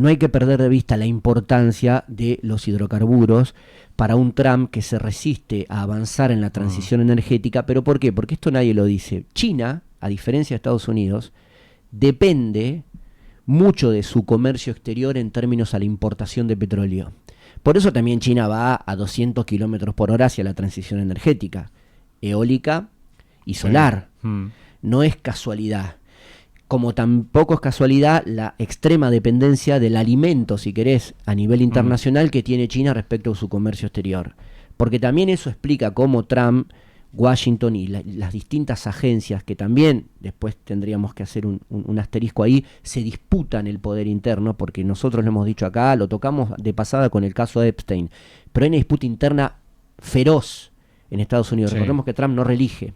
no hay que perder de vista la importancia de los hidrocarburos para un Trump que se resiste a avanzar en la transición energética. ¿Pero por qué? Porque esto nadie lo dice. China, a diferencia de Estados Unidos, depende mucho de su comercio exterior en términos a la importación de petróleo. Por eso también China va a 200 kilómetros por hora hacia la transición energética, eólica y solar. No es casualidad. Como tampoco es casualidad la extrema dependencia del alimento, si querés, a nivel internacional que tiene China respecto a su comercio exterior. Porque también eso explica cómo Trump, Washington y las distintas agencias, que también después tendríamos que hacer un asterisco ahí, se disputan el poder interno, porque nosotros lo hemos dicho acá, lo tocamos de pasada con el caso de Epstein, pero hay una disputa interna feroz en Estados Unidos. Sí. Recordemos que Trump no reelige,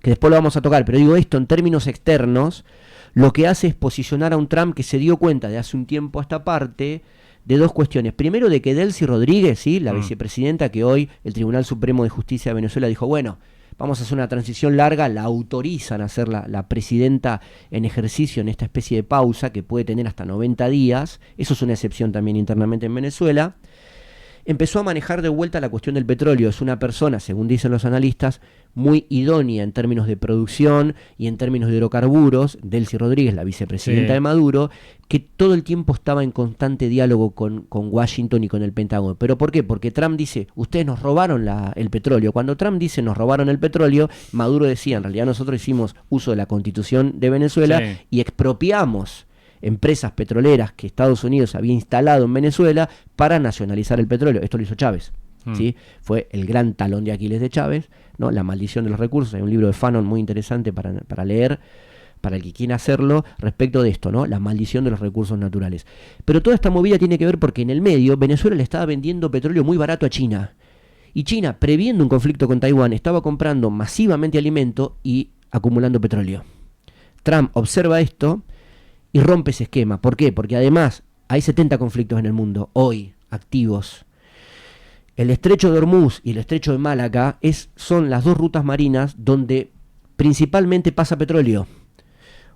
que después lo vamos a tocar, pero digo esto en términos externos, lo que hace es posicionar a un Trump que se dio cuenta de hace un tiempo a esta parte de dos cuestiones. Primero, de que Delcy Rodríguez, ¿sí?, la vicepresidenta, que hoy el Tribunal Supremo de Justicia de Venezuela dijo, bueno, vamos a hacer una transición larga, la autorizan a ser la presidenta en ejercicio en esta especie de pausa que puede tener hasta 90 días, eso es una excepción también internamente en Venezuela. Empezó a manejar de vuelta la cuestión del petróleo. Es una persona, según dicen los analistas, muy idónea en términos de producción y en términos de hidrocarburos, Delcy Rodríguez, la vicepresidenta de Maduro, que todo el tiempo estaba en constante diálogo con Washington y con el Pentágono. ¿Pero por qué? Porque Trump dice, ustedes nos robaron el petróleo. Cuando Trump dice, nos robaron el petróleo, Maduro decía, en realidad nosotros hicimos uso de la Constitución de Venezuela y expropiamos empresas petroleras que Estados Unidos había instalado en Venezuela para nacionalizar el petróleo. Esto lo hizo Chávez. ¿Sí? Fue el gran talón de Aquiles de Chávez, ¿no? La maldición de los recursos. Hay un libro de Fanon muy interesante para leer, para el que quiera hacerlo, respecto de esto, ¿no? La maldición de los recursos naturales. Pero toda esta movida tiene que ver porque en el medio Venezuela le estaba vendiendo petróleo muy barato a China. Y China, previendo un conflicto con Taiwán, estaba comprando masivamente alimento y acumulando petróleo. Trump observa esto y rompe ese esquema. ¿Por qué? Porque además hay 70 conflictos en el mundo, hoy, activos. El estrecho de Hormuz y el estrecho de Malaca son las dos rutas marinas donde principalmente pasa petróleo.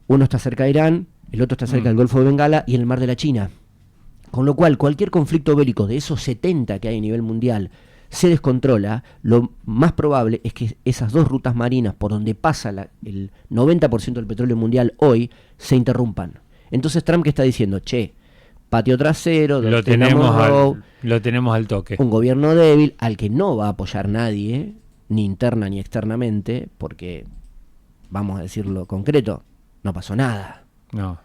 Uno está cerca de Irán, el otro está cerca del Golfo de Bengala y en el Mar de la China. Con lo cual, cualquier conflicto bélico de esos 70 que hay a nivel mundial se descontrola, lo más probable es que esas dos rutas marinas por donde pasa el 90% del petróleo mundial hoy se interrumpan. Entonces Trump, ¿qué está diciendo? Patio trasero, lo tenemos al toque. Un gobierno débil al que no va a apoyar nadie, ni interna ni externamente, porque, vamos a decirlo concreto, no pasó nada. No.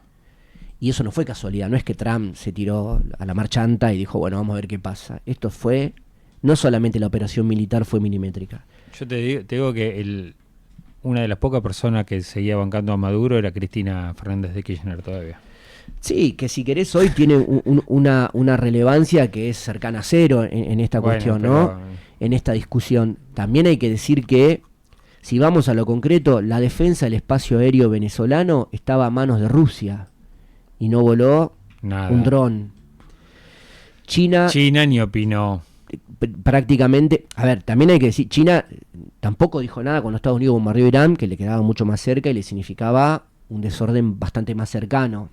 Y eso no fue casualidad, no es que Trump se tiró a la marchanta y dijo, bueno, vamos a ver qué pasa. Esto fue, no solamente la operación militar fue milimétrica. Yo te digo que una de las pocas personas que seguía bancando a Maduro era Cristina Fernández de Kirchner todavía. Sí, que si querés hoy tiene una relevancia que es cercana a cero en esta cuestión, ¿no? En esta discusión. También hay que decir que, si vamos a lo concreto, la defensa del espacio aéreo venezolano estaba a manos de Rusia y no voló nada. Un dron. China ni opinó. Prácticamente, a ver, también hay que decir, China tampoco dijo nada cuando Estados Unidos bombardeó Irán, que le quedaba mucho más cerca y le significaba un desorden bastante más cercano.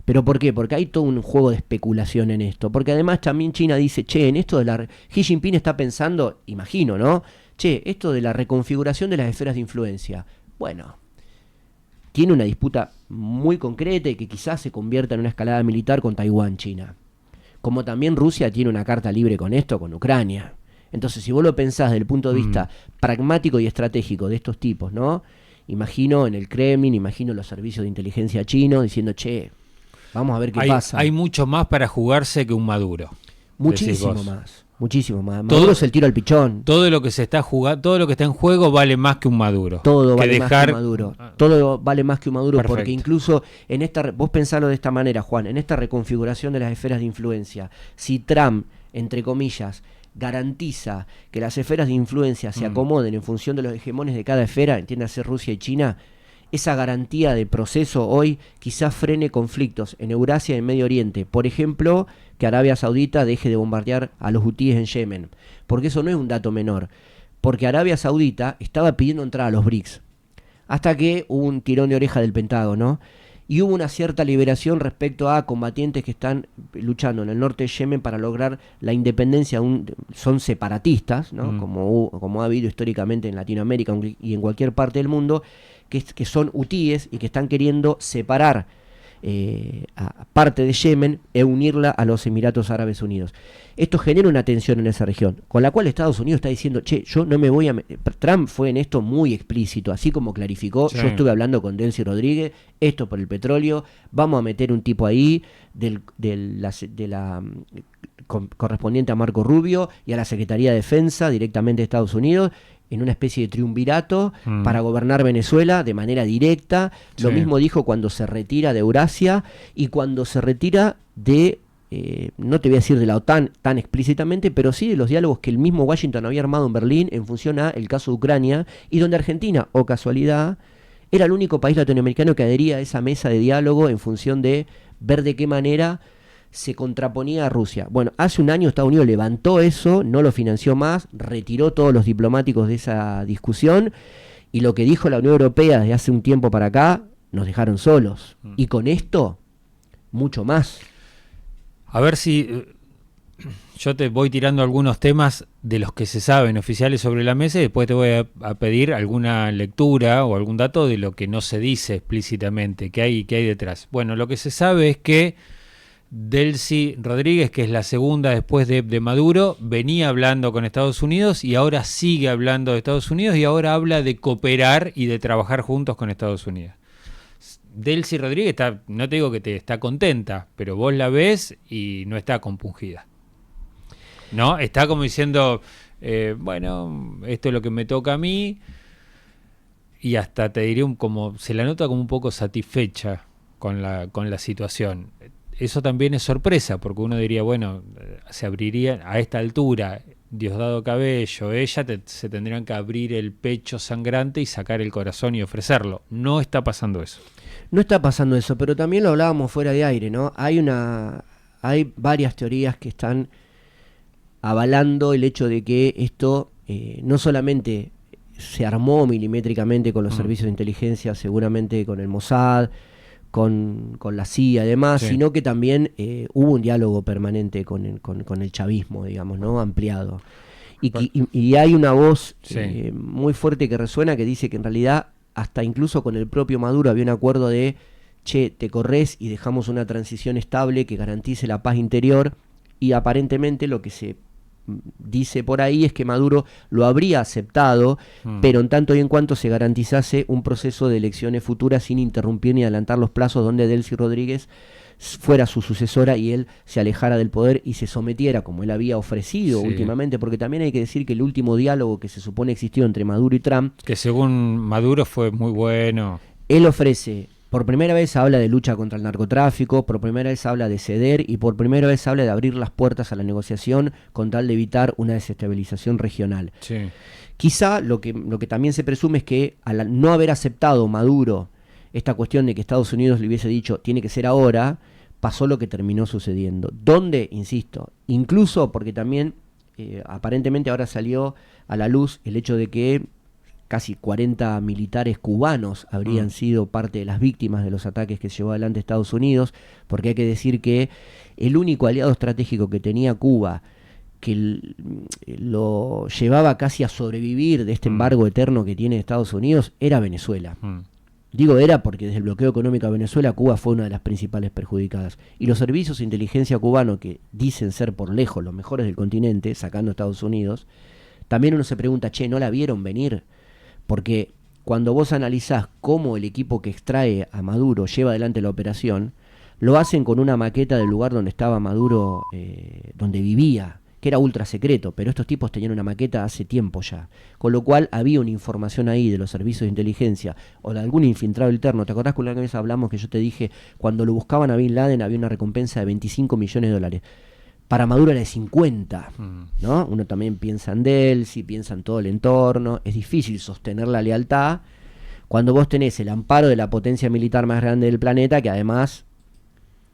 ¿Pero por qué? Porque hay todo un juego de especulación en esto. Porque además también China dice, en esto de Xi Jinping está pensando, imagino, ¿no? Esto de la reconfiguración de las esferas de influencia. Bueno, tiene una disputa muy concreta y que quizás se convierta en una escalada militar con Taiwán, China. Como también Rusia tiene una carta libre con esto, con Ucrania. Entonces, si vos lo pensás desde el punto de vista pragmático y estratégico de estos tipos, ¿no? Imagino en el Kremlin, imagino los servicios de inteligencia chinos diciendo, vamos a ver qué pasa. Hay mucho más para jugarse que un Maduro. Muchísimo más. Maduro es el tiro al pichón. Todo lo que se está jugando, todo lo que está en juego vale más que un Maduro. Todo vale más que un Maduro. Todo vale más que un Maduro. Perfecto. Porque incluso vos pensalo de esta manera, Juan, en esta reconfiguración de las esferas de influencia, si Trump, entre comillas, garantiza que las esferas de influencia se acomoden en función de los hegemones de cada esfera, entiéndase Rusia y China, esa garantía de proceso hoy quizás frene conflictos en Eurasia y en Medio Oriente. Por ejemplo, que Arabia Saudita deje de bombardear a los hutíes en Yemen. Porque eso no es un dato menor. Porque Arabia Saudita estaba pidiendo entrar a los BRICS. Hasta que hubo un tirón de oreja del Pentágono. y hubo una cierta liberación respecto a combatientes que están luchando en el norte de Yemen para lograr la independencia. Son separatistas, ¿no? Como ha habido históricamente en Latinoamérica y en cualquier parte del mundo, que son hutíes y que están queriendo separar a parte de Yemen e unirla a los Emiratos Árabes Unidos. Esto genera una tensión en esa región, con la cual Estados Unidos está diciendo, yo no me voy a... Trump fue en esto muy explícito, así como clarificó, Sí. yo estuve hablando con Delcy Rodríguez, esto por el petróleo, vamos a meter un tipo ahí correspondiente a Marco Rubio y a la Secretaría de Defensa directamente de Estados Unidos, en una especie de triunvirato para gobernar Venezuela de manera directa. Lo mismo dijo cuando se retira de Eurasia y cuando se retira de, no te voy a decir de la OTAN tan explícitamente, pero sí de los diálogos que el mismo Washington había armado en Berlín en función a el caso de Ucrania, y donde Argentina, o casualidad, era el único país latinoamericano que adhería a esa mesa de diálogo en función de ver de qué manera se contraponía a Rusia. Bueno, hace un año Estados Unidos levantó eso, no lo financió más, retiró todos los diplomáticos de esa discusión, y lo que dijo la Unión Europea desde hace un tiempo para acá, nos dejaron solos. Y con esto, mucho más. A ver si yo te voy tirando algunos temas de los que se saben oficiales sobre la mesa y después te voy a pedir alguna lectura o algún dato de lo que no se dice explícitamente, que hay detrás. Bueno, lo que se sabe es que Delcy Rodríguez, que es la segunda después de Maduro, venía hablando con Estados Unidos y ahora sigue hablando de Estados Unidos y ahora habla de cooperar y de trabajar juntos con Estados Unidos. Delcy Rodríguez no te digo que está contenta, pero vos la ves y no está compungida. ¿No? Está como diciendo, bueno, esto es lo que me toca a mí, y hasta te diré como se la nota como un poco satisfecha con la situación. Eso también es sorpresa, porque uno diría, bueno, se abriría a esta altura, Diosdado Cabello, ella, se tendrían que abrir el pecho sangrante y sacar el corazón y ofrecerlo. No está pasando eso. No está pasando eso, pero también lo hablábamos fuera de aire, ¿no? Hay varias teorías que están avalando el hecho de que esto no solamente se armó milimétricamente con los servicios de inteligencia, seguramente con el Mossad, con la CIA y demás, Sí. sino que también hubo un diálogo permanente con el chavismo, digamos, ¿no? Ampliado. Y hay una voz Sí. muy fuerte que resuena, que dice que en realidad hasta incluso con el propio Maduro había un acuerdo de, che, te corres y dejamos una transición estable que garantice la paz interior, y aparentemente lo que se dice por ahí es que Maduro lo habría aceptado, pero en tanto y en cuanto se garantizase un proceso de elecciones futuras sin interrumpir ni adelantar los plazos, donde Delcy Rodríguez fuera su sucesora y él se alejara del poder y se sometiera, como él había ofrecido últimamente, porque también hay que decir que el último diálogo que se supone existió entre Maduro y Trump, que según Maduro fue muy bueno. Él ofrece, por primera vez habla de lucha contra el narcotráfico, por primera vez habla de ceder y por primera vez habla de abrir las puertas a la negociación con tal de evitar una desestabilización regional. Sí. Quizá lo que también se presume es que al no haber aceptado Maduro esta cuestión de que Estados Unidos le hubiese dicho tiene que ser ahora, pasó lo que terminó sucediendo. ¿Dónde? Insisto, incluso porque también aparentemente ahora salió a la luz el hecho de que casi 40 militares cubanos habrían sido parte de las víctimas de los ataques que llevó adelante Estados Unidos, porque hay que decir que el único aliado estratégico que tenía Cuba, que lo llevaba casi a sobrevivir de este embargo eterno que tiene Estados Unidos, era Venezuela. Digo era porque desde el bloqueo económico a Venezuela, Cuba fue una de las principales perjudicadas. Y los servicios de inteligencia cubanos, que dicen ser por lejos los mejores del continente, sacando a Estados Unidos, también uno se pregunta, che, ¿no la vieron venir? Porque cuando vos analizás cómo el equipo que extrae a Maduro lleva adelante la operación, lo hacen con una maqueta del lugar donde estaba Maduro, donde vivía, que era ultra secreto, pero estos tipos tenían una maqueta hace tiempo ya, con lo cual había una información ahí de los servicios de inteligencia o de algún infiltrado interno. ¿Te acordás que una vez hablamos que yo te dije, cuando lo buscaban a Bin Laden había una recompensa de $25 millones? Para Maduro era de 50, ¿no? Uno también piensa en Delcy, piensa en todo el entorno. Es difícil sostener la lealtad cuando vos tenés el amparo de la potencia militar más grande del planeta, que además,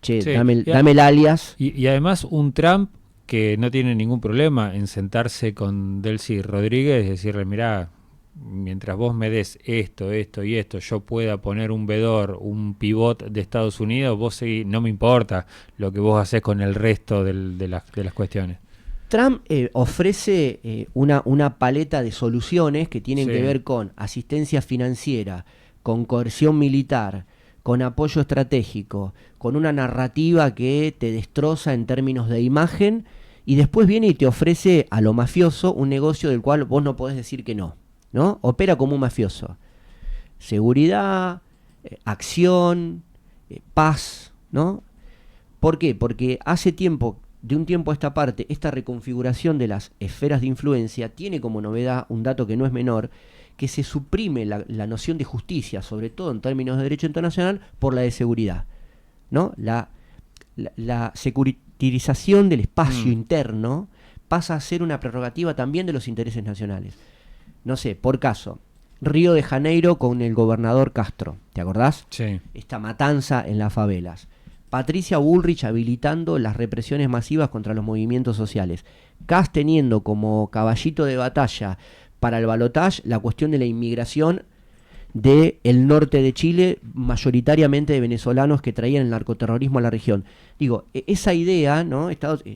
che, Sí, dame el alias. Y además un Trump que no tiene ningún problema en sentarse con Delcy Rodríguez y decirle, mirá, mientras vos me des esto y esto, yo pueda poner un vedor, un pivot de Estados Unidos, vos seguís, no me importa lo que vos hacés con el resto de las cuestiones. Trump ofrece una paleta de soluciones que tienen que ver con asistencia financiera, con coerción militar, con apoyo estratégico, con una narrativa que te destroza en términos de imagen, y después viene y te ofrece a lo mafioso un negocio del cual vos no podés decir que no, ¿no? Opera como un mafioso. Seguridad, acción, paz, ¿no? ¿Por qué? Porque de un tiempo a esta parte, esta reconfiguración de las esferas de influencia tiene como novedad un dato que no es menor, que se suprime la noción de justicia, sobre todo en términos de derecho internacional, por la de seguridad, ¿no? La securitización del espacio interno pasa a ser una prerrogativa también de los intereses nacionales. No sé, por caso, Río de Janeiro con el gobernador Castro, ¿te acordás? Sí. Esta matanza en las favelas. Patricia Bullrich habilitando las represiones masivas contra los movimientos sociales. Kast teniendo como caballito de batalla para el balotaje la cuestión de la inmigración del norte de Chile, mayoritariamente de venezolanos que traían el narcoterrorismo a la región. Digo, esa idea, ¿no?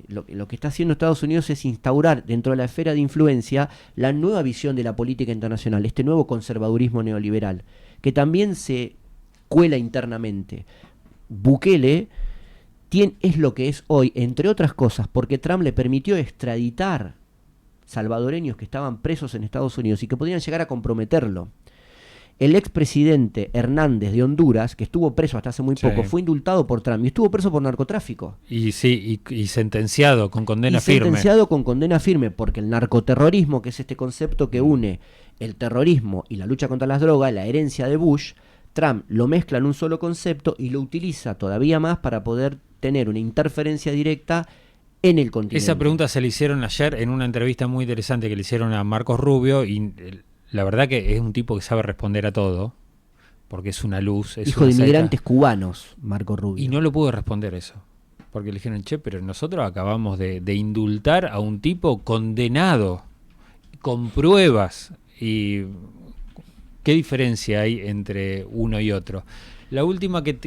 Lo que está haciendo Estados Unidos es instaurar dentro de la esfera de influencia la nueva visión de la política internacional, este nuevo conservadurismo neoliberal, que también se cuela internamente. Bukele es lo que es hoy, entre otras cosas, porque Trump le permitió extraditar salvadoreños que estaban presos en Estados Unidos y que podían llegar a comprometerlo. El expresidente Hernández de Honduras, que estuvo preso hasta hace muy poco, fue indultado por Trump y estuvo preso por narcotráfico. Y sentenciado con condena firme. Sentenciado con condena firme, porque el narcoterrorismo, que es este concepto que une el terrorismo y la lucha contra las drogas, la herencia de Bush, Trump lo mezcla en un solo concepto y lo utiliza todavía más para poder tener una interferencia directa en el continente. Esa pregunta se le hicieron ayer en una entrevista muy interesante que le hicieron a Marcos Rubio, y la verdad que es un tipo que sabe responder a todo, porque es una luz. Hijo de inmigrantes cubanos, Marcos Rubio. Y no lo pudo responder eso, porque le dijeron, pero nosotros acabamos de indultar a un tipo condenado, con pruebas, y ¿qué diferencia hay entre uno y otro? La última que